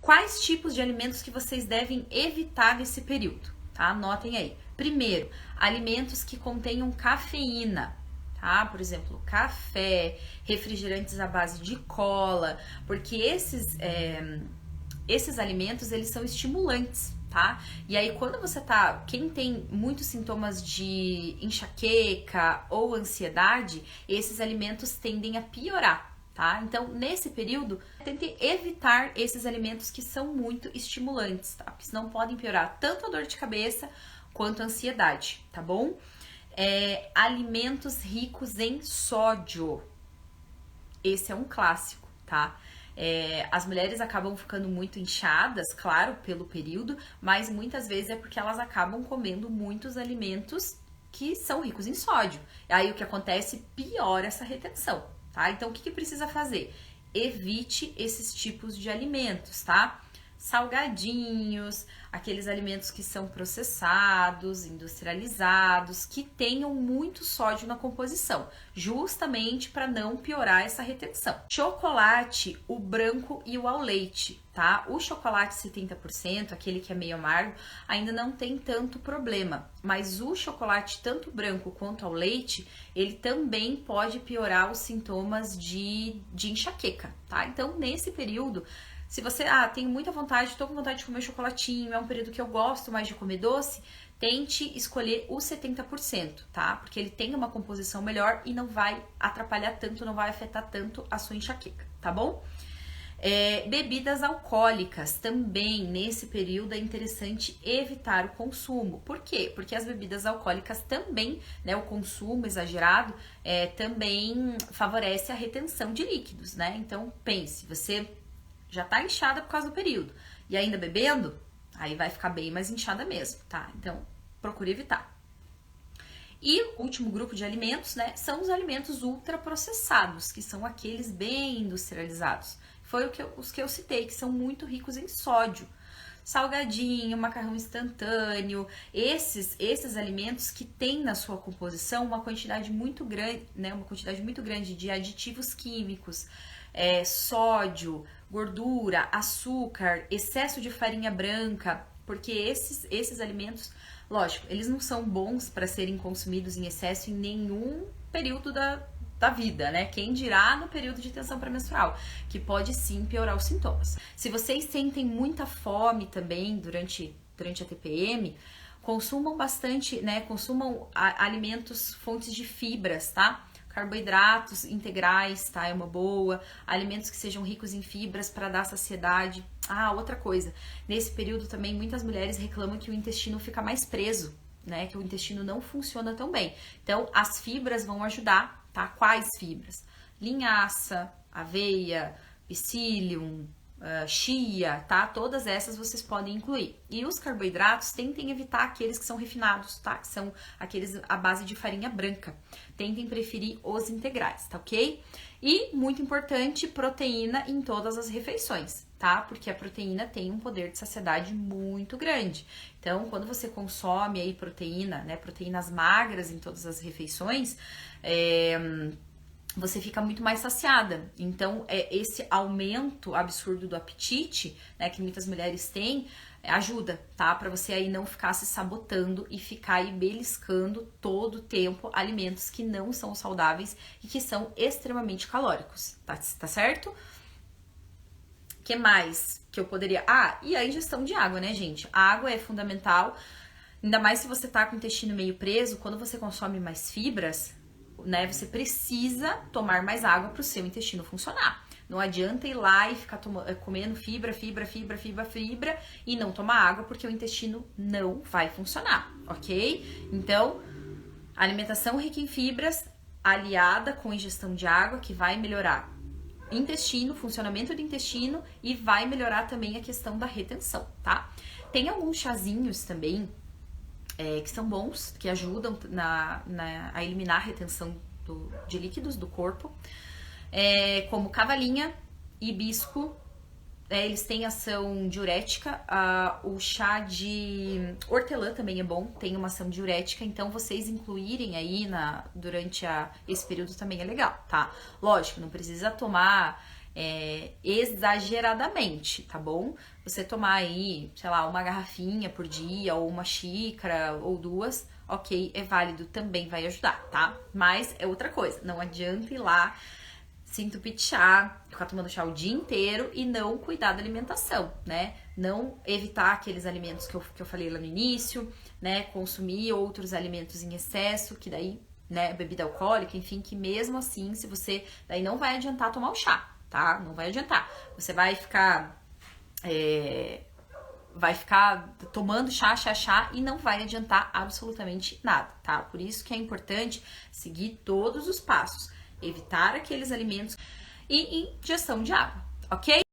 Quais tipos de alimentos que vocês devem evitar nesse período, tá? Anotem aí. Primeiro, alimentos que contenham cafeína, tá? Por exemplo, café, refrigerantes à base de cola, porque esses alimentos, eles são estimulantes, tá? E aí, quando você tá... Quem tem muitos sintomas de enxaqueca ou ansiedade, esses alimentos tendem a piorar, tá? Então, nesse período, tente evitar esses alimentos que são muito estimulantes, tá? Porque senão podem piorar tanto a dor de cabeça quanto a ansiedade, tá bom? Alimentos ricos em sódio. Esse é um clássico, tá? As mulheres acabam ficando muito inchadas, claro, pelo período, mas muitas vezes é porque elas acabam comendo muitos alimentos que são ricos em sódio. Aí o que acontece? Piora essa retenção, tá? Então o que precisa fazer? Evite esses tipos de alimentos, tá? Salgadinhos, aqueles alimentos que são processados, industrializados, que tenham muito sódio na composição, justamente para não piorar essa retenção. Chocolate, o branco e o ao leite, tá? O chocolate 70%, aquele que é meio amargo, ainda não tem tanto problema, mas o chocolate tanto branco quanto ao leite, ele também pode piorar os sintomas de enxaqueca, tá? Então, nesse período, se você, tenho muita vontade, tô com vontade de comer chocolatinho, é um período que eu gosto mais de comer doce, tente escolher o 70%, tá? Porque ele tem uma composição melhor e não vai atrapalhar tanto, não vai afetar tanto a sua enxaqueca, tá bom? Bebidas alcoólicas, também nesse período é interessante evitar o consumo. Por quê? Porque as bebidas alcoólicas também, né, o consumo exagerado, também favorece a retenção de líquidos, né? Então, pense, você já tá inchada por causa do período e ainda bebendo, aí vai ficar bem mais inchada mesmo, tá? Então, procure evitar. E o último grupo de alimentos, né, são os alimentos ultraprocessados, que são aqueles bem industrializados. Foi os que eu citei, que são muito ricos em sódio. Salgadinho, macarrão instantâneo, esses alimentos que têm na sua composição uma quantidade muito grande, né, uma quantidade muito grande de aditivos químicos, sódio, gordura, açúcar, excesso de farinha branca, porque esses alimentos, lógico, eles não são bons para serem consumidos em excesso em nenhum período da vida, né? Quem dirá no período de tensão pré-menstrual, que pode sim piorar os sintomas. Se vocês sentem muita fome também durante a TPM, consumam bastante, né? Consumam alimentos, fontes de fibras, tá? Carboidratos integrais, tá? É uma boa. Alimentos que sejam ricos em fibras para dar saciedade. Outra coisa. Nesse período também muitas mulheres reclamam que o intestino fica mais preso, né? Que o intestino não funciona tão bem. Então, as fibras vão ajudar, tá? Quais fibras? Linhaça, aveia, psyllium, chia, tá? Todas essas vocês podem incluir. E os carboidratos, tentem evitar aqueles que são refinados, tá? Que são aqueles à base de farinha branca. Tentem preferir os integrais, tá ok? E, muito importante, proteína em todas as refeições, tá? Porque a proteína tem um poder de saciedade muito grande. Então, quando você consome aí proteína, né? Proteínas magras em todas as refeições, você fica muito mais saciada. Então, esse aumento absurdo do apetite, né, que muitas mulheres têm, ajuda, tá? Pra você aí não ficar se sabotando e ficar aí beliscando todo o tempo alimentos que não são saudáveis e que são extremamente calóricos, tá certo? Que mais que eu poderia... e a ingestão de água, né, gente? A água é fundamental, ainda mais se você tá com o intestino meio preso, quando você consome mais fibras, né, você precisa tomar mais água para o seu intestino funcionar. Não adianta ir lá e ficar comendo fibra e não tomar água, porque o intestino não vai funcionar, ok? Então, alimentação rica em fibras, aliada com ingestão de água, que vai melhorar intestino, funcionamento do intestino e vai melhorar também a questão da retenção, tá? Tem alguns chazinhos também, que são bons, que ajudam a eliminar a retenção de líquidos do corpo, como cavalinha, hibisco, eles têm ação diurética, o chá de hortelã também é bom, tem uma ação diurética, então vocês incluírem aí durante esse período também é legal, tá? Lógico, não precisa tomar exageradamente, tá bom? Você tomar aí, sei lá, uma garrafinha por dia, ou uma xícara, ou duas, ok, é válido, também vai ajudar, tá? Mas é outra coisa, não adianta ir lá se entupir de chá, ficar tomando chá o dia inteiro e não cuidar da alimentação, né? Não evitar aqueles alimentos que eu falei lá no início, né? Consumir outros alimentos em excesso, que daí, né, bebida alcoólica, enfim, que mesmo assim, se você, daí não vai adiantar tomar o chá, tá? Não vai adiantar. Você vai ficar tomando chá e não vai adiantar absolutamente nada, tá? Por isso que é importante seguir todos os passos, evitar aqueles alimentos e ingestão de água, ok?